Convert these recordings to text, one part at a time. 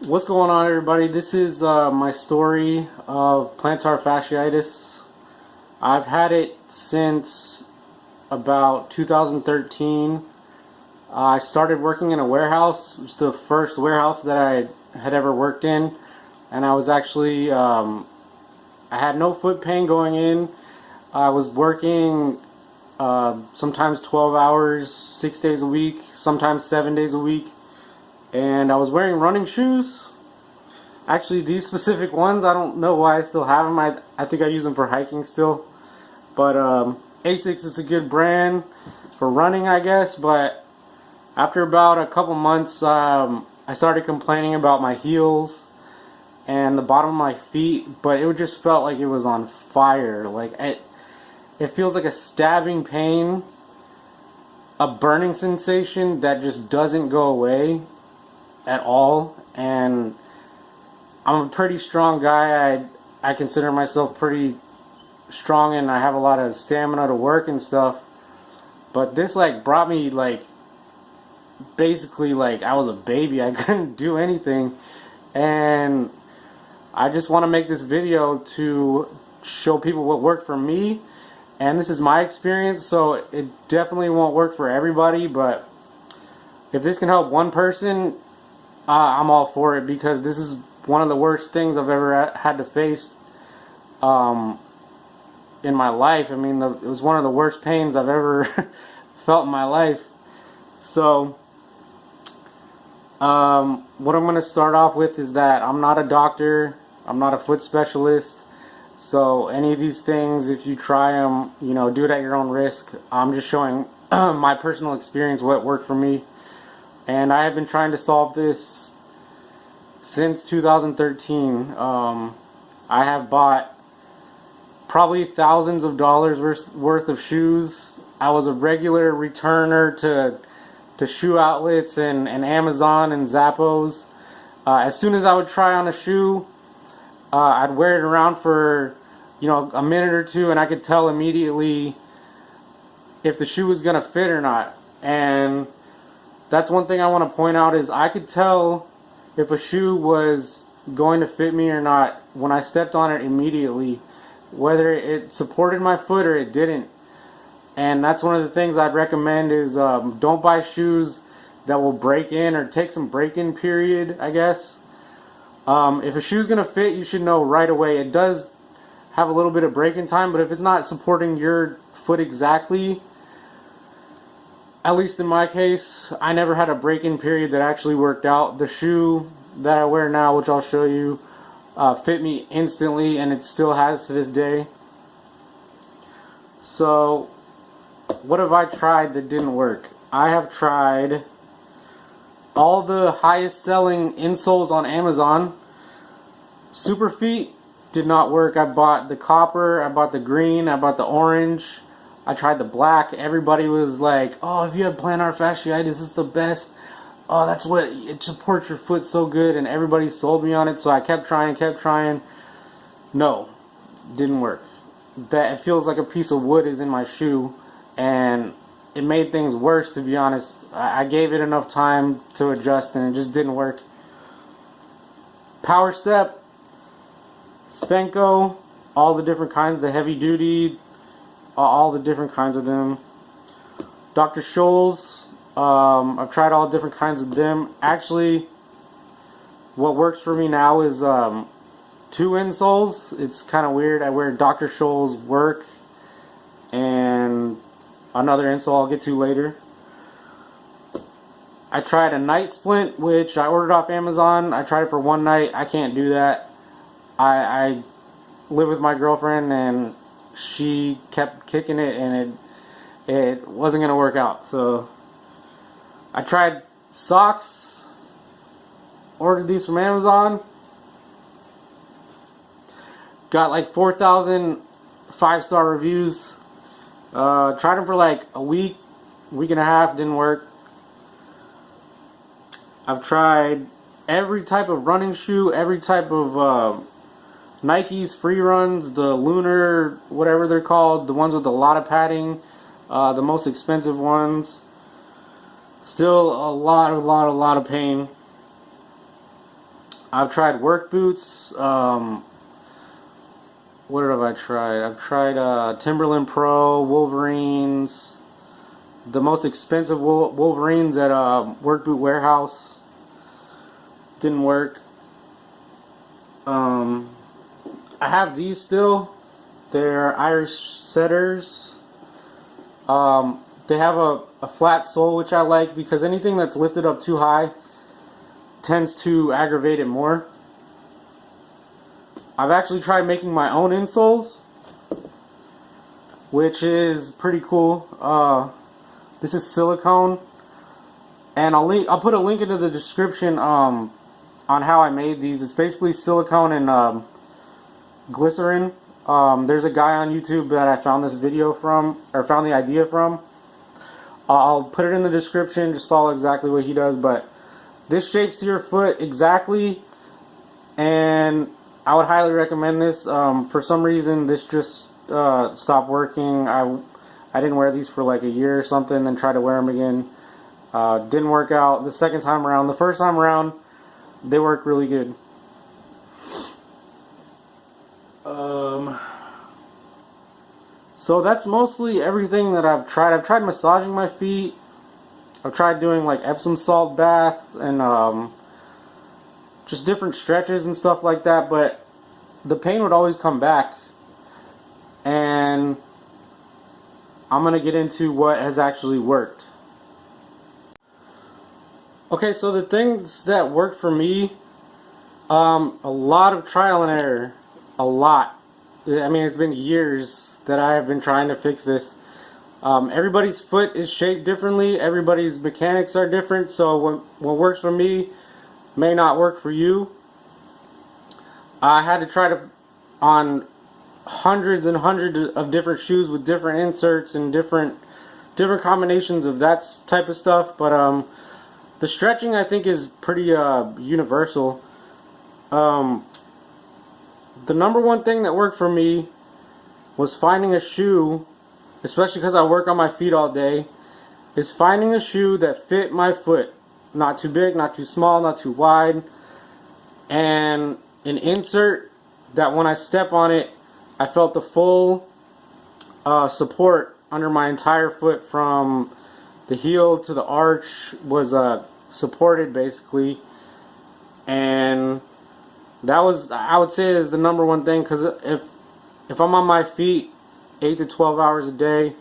What's going on, everybody? This is my story of plantar fasciitis. I've had it since about 2013. I started working in a warehouse. It was the first warehouse that I had ever worked in, and I was actually I had no foot pain going in. I was working sometimes 12 hours, 6 days a week, sometimes 7 days a week, and I was wearing running shoes. Actually, these specific ones, I don't know why I still have them. I think I use them for hiking still. But Asics is a good brand for running, I guess. But after about a couple months, I started complaining about my heels and the bottom of my feet. But it just felt like it was on fire. Like it feels like a stabbing pain, a burning sensation that just doesn't go away at all. And I'm a pretty strong guy. I consider myself pretty strong, and I have a lot of stamina to work and stuff. But this brought me basically like I was a baby. I couldn't do anything, and I just want to make this video to show people what worked for me. And this is my experience, so it definitely won't work for everybody. But if this can help one person, I'm all for it, because this is one of the worst things I've ever had to face in my life. I mean, it was one of the worst pains I've ever felt in my life. So, what I'm going to start off with is that I'm not a doctor. I'm not a foot specialist. So, any of these things, if you try them, do it at your own risk. I'm just showing my personal experience, what worked for me. And I have been trying to solve this since 2013. I have bought probably thousands of dollars worth of shoes. I was a regular returner to shoe outlets and Amazon and Zappos. As soon as I would try on a shoe, I'd wear it around for a minute or two, and I could tell immediately if the shoe was gonna fit or not. And that's one thing I want to point out, is I could tell if a shoe was going to fit me or not when I stepped on it immediately, whether it supported my foot or it didn't. And that's one of the things I'd recommend is don't buy shoes that will break in or take some break-in period, I guess. If a shoe's going to fit, you should know right away. It does have a little bit of break-in time, but if it's not supporting your foot exactly, at least in my case, I never had a break-in period that actually worked out. The shoe that I wear now, which I'll show you, fit me instantly, and it still has to this day. So, what have I tried that didn't work? I have tried all the highest selling insoles on Amazon. Superfeet did not work. I bought the copper, I bought the green, I bought the orange. I tried the black. Everybody was like, oh, if you have plantar fasciitis, this is the best. Oh, that's what, it supports your foot so good. And everybody sold me on it. So I kept trying. No, didn't work. That it feels like a piece of wood is in my shoe. And it made things worse, to be honest. I gave it enough time to adjust, and it just didn't work. Power Step, Spenco, all the different kinds, the heavy duty, all the different kinds of them. Dr. Scholl's, I've tried all different kinds of them. Actually, what works for me now is 2 insoles. It's kind of weird. I wear Dr. Scholl's Work and another insole I'll get to later. I tried a night splint, which I ordered off Amazon. I tried it for one night. I can't do that. I live with my girlfriend, and she kept kicking it, and it wasn't going to work out. So I tried socks, ordered these from Amazon, got like 4,000 5-star reviews. Tried them for like a week and a half, didn't work. I've tried every type of running shoe, every type of Nike's free runs, the Lunar, whatever they're called, the ones with a lot of padding, the most expensive ones. Still a lot of pain. I've tried work boots. What have I tried? I've tried Timberland Pro, Wolverines. The most expensive Wolverines at Work Boot Warehouse. Didn't work. I have these still. They're Irish Setters. They have a flat sole, which I like because anything that's lifted up too high tends to aggravate it more. I've actually tried making my own insoles, which is pretty cool. This is silicone, and I'll put a link into the description on how I made these. It's basically silicone and glycerin. There's a guy on YouTube that I found this video from, or found the idea from. I'll put it in the description. Just follow exactly what he does. But this shapes to your foot exactly, and I would highly recommend this. For some reason, this just stopped working. I didn't wear these for like a year or something, then tried to wear them again. Didn't work out the second time around. The first time around, they worked really good. So that's mostly everything that I've tried. I've tried massaging my feet. I've tried doing like Epsom salt bath and just different stretches and stuff like that, but the pain would always come back. And I'm going to get into what has actually worked. Okay, so the things that worked for me, a lot of trial and error. A lot. I mean, it's been years that I have been trying to fix this. Everybody's foot is shaped differently. Everybody's mechanics are different. So what works for me may not work for you. I had to try to on hundreds and hundreds of different shoes with different inserts and different combinations of that type of stuff. But the stretching, I think, is pretty universal. The number one thing that worked for me was finding a shoe, especially because I work on my feet all day, is finding a shoe that fit my foot. Not too big, not too small, not too wide. And an insert that when I step on it, I felt the full support under my entire foot from the heel to the arch was supported basically. And that was, I would say, is the number one thing, because if I'm on my feet 8 to 12 hours a day,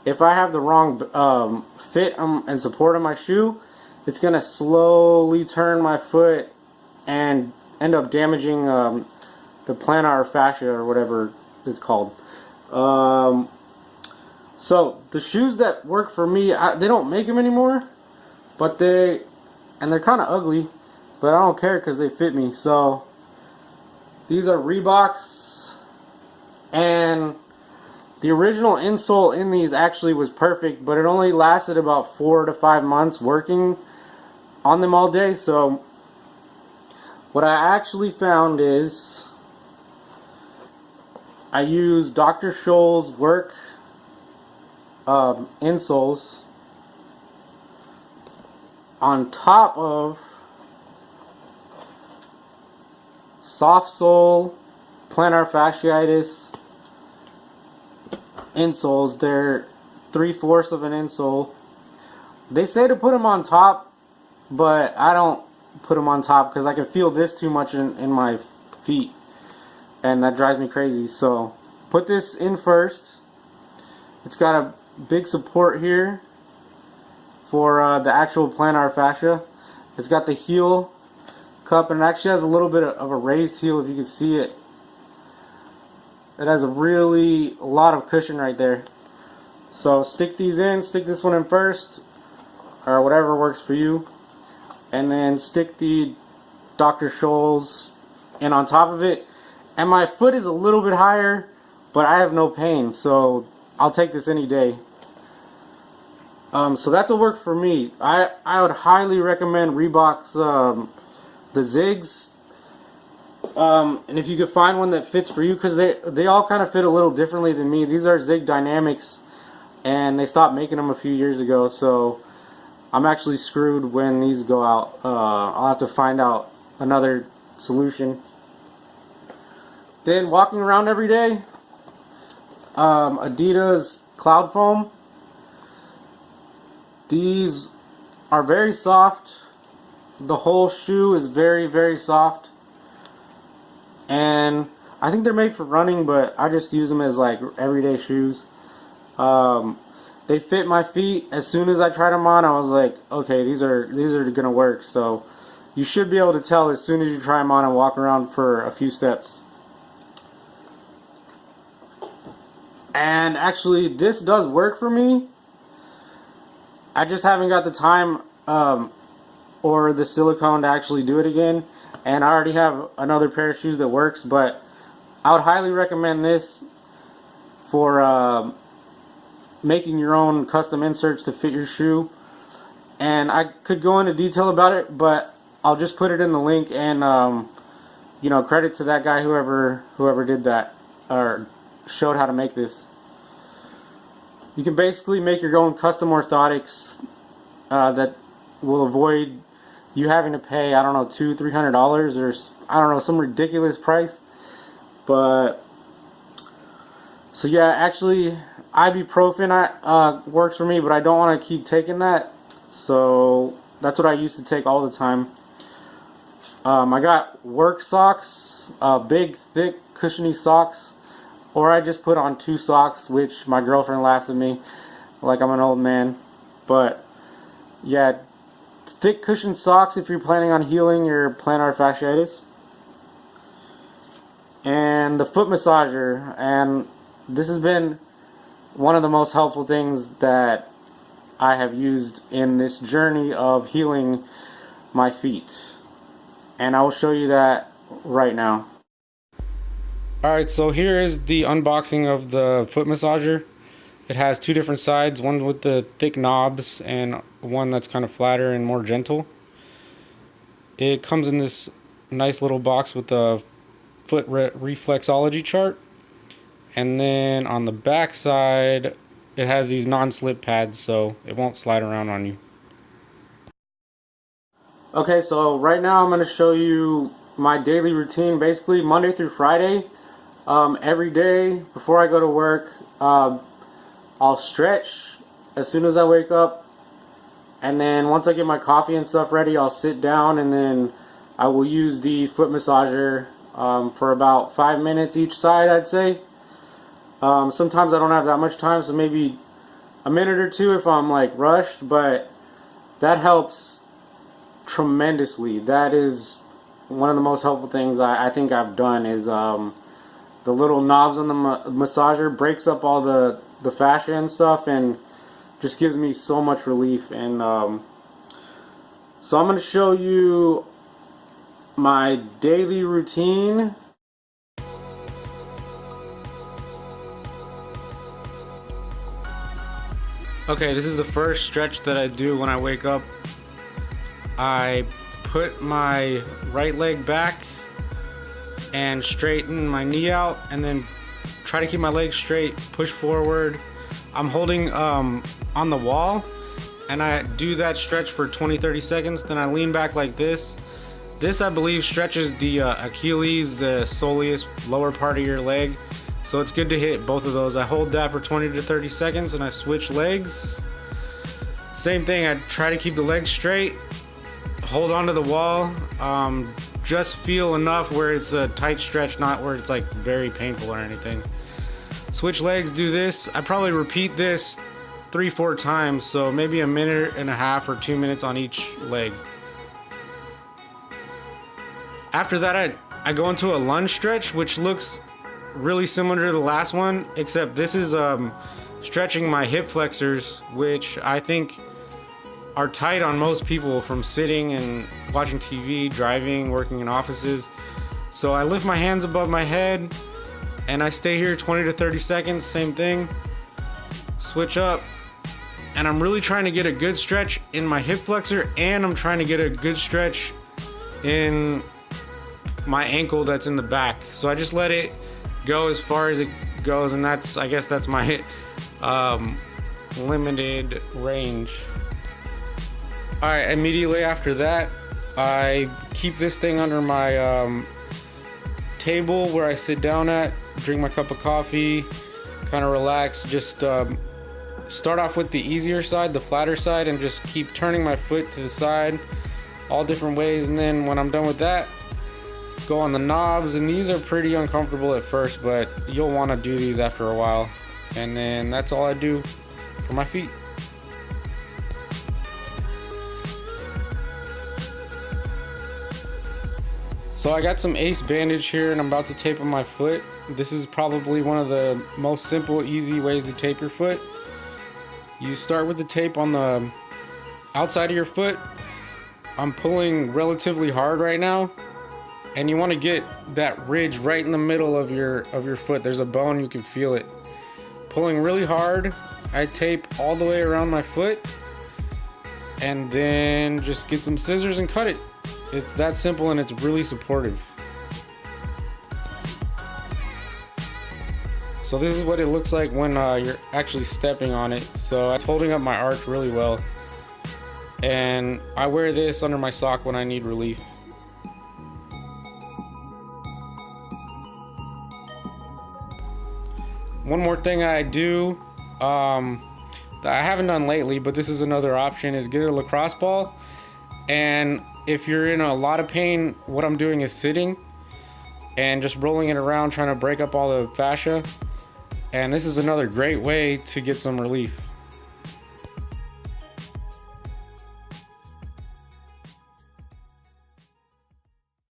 if I have the wrong fit and support on my shoe, it's going to slowly turn my foot and end up damaging the plantar fascia or whatever it's called. So the shoes that work for me, they don't make them anymore, but they're kind of ugly, but I don't care because they fit me. So these are Reeboks, and the original insole in these actually was perfect, but it only lasted about 4 to 5 months working on them all day. So what I actually found is I use Dr. Scholl's work insoles on top of soft sole plantar fasciitis insoles. They're 3/4 of an insole. They say to put them on top, but I don't put them on top because I can feel this too much in my feet, and that drives me crazy. So put this in first. It's got a big support here for the actual plantar fascia. It's got the heel cup, and it actually has a little bit of a raised heel, if you can see it. It has a lot of cushion right there. So stick these in. Stick this one in first, or whatever works for you, and then stick the Dr. Scholl's in on top of it. And my foot is a little bit higher, but I have no pain, so I'll take this any day. So that's what worked for me. I would highly recommend Reebok's the Zigs, and if you could find one that fits for you, because they all kind of fit a little differently than me. These are Zig Dynamics, and they stopped making them a few years ago, so I'm actually screwed when these go out. I'll have to find out another solution. Then walking around every day, Adidas Cloud Foam. These are very soft. The whole shoe is very, very soft. And I think they're made for running, but I just use them as like everyday shoes. They fit my feet. As soon as I tried them on, I was like, okay, these are gonna work. So you should be able to tell as soon as you try them on and walk around for a few steps. And actually, this does work for me. I just haven't got the time or the silicone to actually do it again. And I already have another pair of shoes that works, but I would highly recommend this for making your own custom inserts to fit your shoe. And I could go into detail about it, but I'll just put it in the link, and you know, credit to that guy, whoever did that or showed how to make this. You can basically make your own custom orthotics that will avoid you having to pay, I don't know, $200-300 or I don't know, some ridiculous price. But so yeah, actually ibuprofen works for me, but I don't want to keep taking that, so that's what I used to take all the time. I got work socks, big, thick, cushiony socks, or I just put on 2 socks, which my girlfriend laughs at me like I'm an old man. But yeah, thick cushion socks if you're planning on healing your plantar fasciitis. And the foot massager, and this has been one of the most helpful things that I have used in this journey of healing my feet. And I will show you that right now. Alright, so here is the unboxing of the foot massager. It has 2 different sides, one with the thick knobs and one that's kind of flatter and more gentle. It comes in this nice little box with the foot reflexology chart. And then on the back side, it has these non-slip pads, so it won't slide around on you. Okay, so right now I'm going to show you my daily routine, basically Monday through Friday. Every day before I go to work, I'll stretch as soon as I wake up, and then once I get my coffee and stuff ready, I'll sit down, and then I will use the foot massager for about 5 minutes each side, I'd say. Sometimes I don't have that much time, so maybe a minute or 2 if I'm like rushed, but that helps tremendously. That is one of the most helpful things I think I've done, is the little knobs on the massager breaks up all the fascia and stuff, and just gives me so much relief. And so I'm going to show you my daily routine. Okay, this is the first stretch that I do when I wake up. I put my right leg back and straighten my knee out, and then try to keep my legs straight, push forward. I'm holding on the wall, and I do that stretch for 20-30 seconds. Then I lean back like this. This, I believe, stretches the Achilles, the soleus, lower part of your leg. So it's good to hit both of those. I hold that for 20 to 30 seconds and I switch legs. Same thing, I try to keep the legs straight, hold onto the wall, just feel enough where it's a tight stretch, not where it's like very painful or anything. Switch legs, do this. I probably repeat this 3-4 times, so maybe 1.5 minutes or 2 minutes on each leg. After that, I go into a lunge stretch, which looks really similar to the last one, except this is stretching my hip flexors, which I think are tight on most people from sitting and watching TV, driving, working in offices. So I lift my hands above my head and I stay here 20 to 30 seconds, same thing. Switch up, and I'm really trying to get a good stretch in my hip flexor, and I'm trying to get a good stretch in my ankle that's in the back. So I just let it go as far as it goes, and I guess that's my limited range. Alright, immediately after that, I keep this thing under my table where I sit down at, drink my cup of coffee, kind of relax, just start off with the easier side, the flatter side, and just keep turning my foot to the side all different ways. And then when I'm done with that, go on the knobs, and these are pretty uncomfortable at first, but you'll want to do these after a while. And then that's all I do for my feet. So I got some Ace bandage here and I'm about to tape on my foot. This is probably one of the most simple, easy ways to tape your foot. You start with the tape on the outside of your foot. I'm pulling relatively hard right now, and you want to get that ridge right in the middle of your foot. There's a bone, you can feel it. Pulling really hard, I tape all the way around my foot, and then just get some scissors and cut it. It's that simple, and it's really supportive. So this is what it looks like when you're actually stepping on it. So it's holding up my arch really well. And I wear this under my sock when I need relief. One more thing I do that I haven't done lately, but this is another option, is get a lacrosse ball. And if you're in a lot of pain, what I'm doing is sitting and just rolling it around, trying to break up all the fascia. And this is another great way to get some relief.